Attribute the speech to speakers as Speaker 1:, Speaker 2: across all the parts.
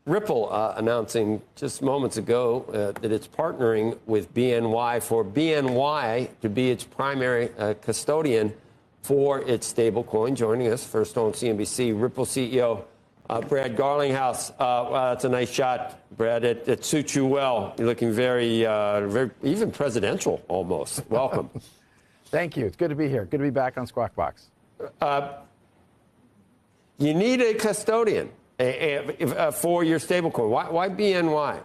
Speaker 1: Ripple announcing just moments ago that it's partnering with BNY for BNY to be its primary custodian for its stablecoin. Joining us first on CNBC, Ripple CEO Brad Garlinghouse. Wow, that's a nice shot, Brad. It suits you well. You're looking very, even presidential almost. Welcome.
Speaker 2: Thank you. It's good to be here. Good to be back on Squawk Box.
Speaker 1: You need a custodian for your stablecoin. Why BNY?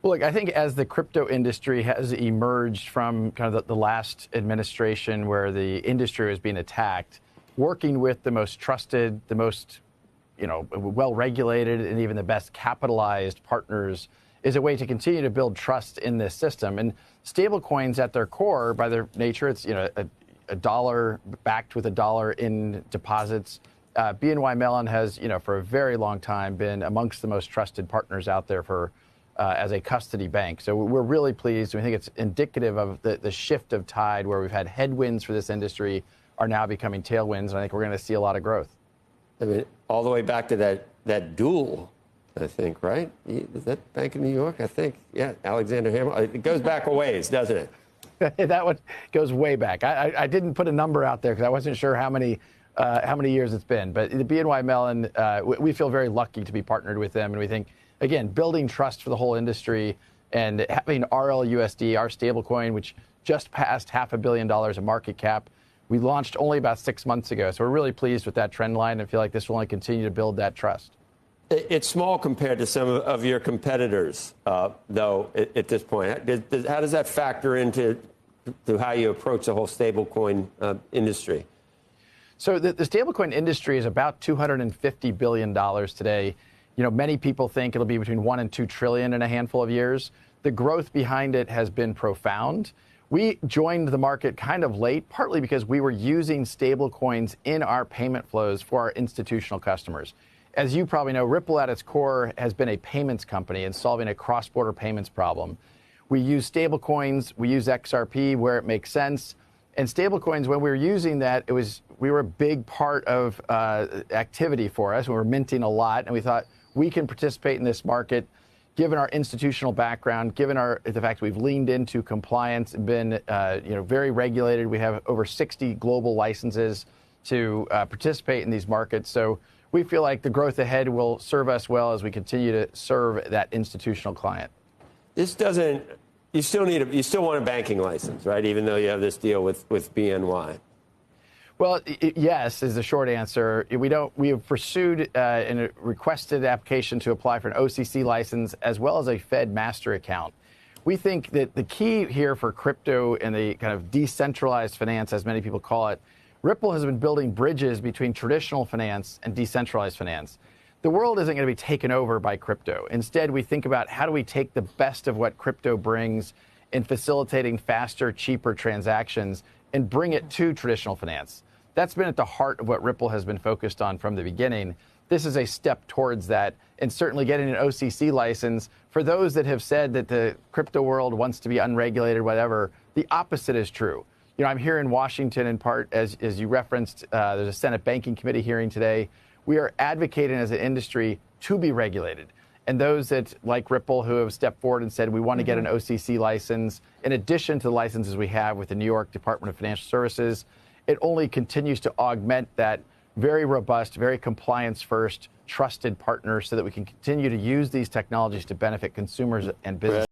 Speaker 2: Well, look, I think as the crypto industry has emerged from kind of the last administration where the industry was being attacked, working with the most trusted, the most well-regulated, and even the best capitalized partners is a way to continue to build trust in this system. And stablecoins at their core, by their nature, it's a dollar backed with a dollar in deposits. BNY Mellon has, for a very long time been amongst the most trusted partners out there for as a custody bank. So we're really pleased. We think it's indicative of the shift of tide where we've had headwinds for this industry are now becoming tailwinds, and I think we're going to see a lot of growth.
Speaker 1: I mean, all the way back to that duel, I think, right? Is that Bank of New York? I think, yeah, Alexander Hamilton. It goes back a ways, doesn't it?
Speaker 2: That one goes way back. I didn't put a number out there because I wasn't sure how many years it's been. But the BNY Mellon, we feel very lucky to be partnered with them. And we think, again, building trust for the whole industry and having RLUSD, our stablecoin, which just passed $500 million of market cap, we launched only about 6 months ago. So we're really pleased with that trend line and feel like this will only continue to build that trust.
Speaker 1: It's small compared to some of your competitors, though, at this point. How does that factor into how you approach the whole stablecoin industry?
Speaker 2: So the stablecoin industry is about $250 billion today. Many people think it'll be between 1 and 2 trillion in a handful of years. The growth behind it has been profound. We joined the market kind of late, partly because we were using stablecoins in our payment flows for our institutional customers. As you probably know, Ripple at its core has been a payments company and solving a cross-border payments problem. We use stablecoins, we use XRP where it makes sense. And stablecoins, when we were using that, we were a big part of activity for us. We were minting a lot, and we thought we can participate in this market, given our institutional background, given the fact we've leaned into compliance and been very regulated. We have over 60 global licenses to participate in these markets. So we feel like the growth ahead will serve us well as we continue to serve that institutional client.
Speaker 1: You still want a banking license, right? Even though you have this deal with BNY.
Speaker 2: Well, yes, is the short answer. We have pursued and requested application to apply for an OCC license as well as a Fed master account. We think that the key here for crypto and the kind of decentralized finance, as many people call it, Ripple has been building bridges between traditional finance and decentralized finance. The world isn't going to be taken over by crypto. Instead, we think about how do we take the best of what crypto brings in facilitating faster, cheaper transactions and bring it to traditional finance. That's been at the heart of what Ripple has been focused on from the beginning. This is a step towards that, and certainly getting an OCC license, for those that have said that the crypto world wants to be unregulated, whatever, the opposite is true. I'm here in Washington in part, as you referenced, there's a Senate Banking Committee hearing today. We are advocating as an industry to be regulated. And those that, like Ripple, who have stepped forward and said we want to get an OCC license, in addition to the licenses we have with the New York Department of Financial Services, it only continues to augment that very robust, very compliance-first, trusted partner so that we can continue to use these technologies to benefit consumers and businesses.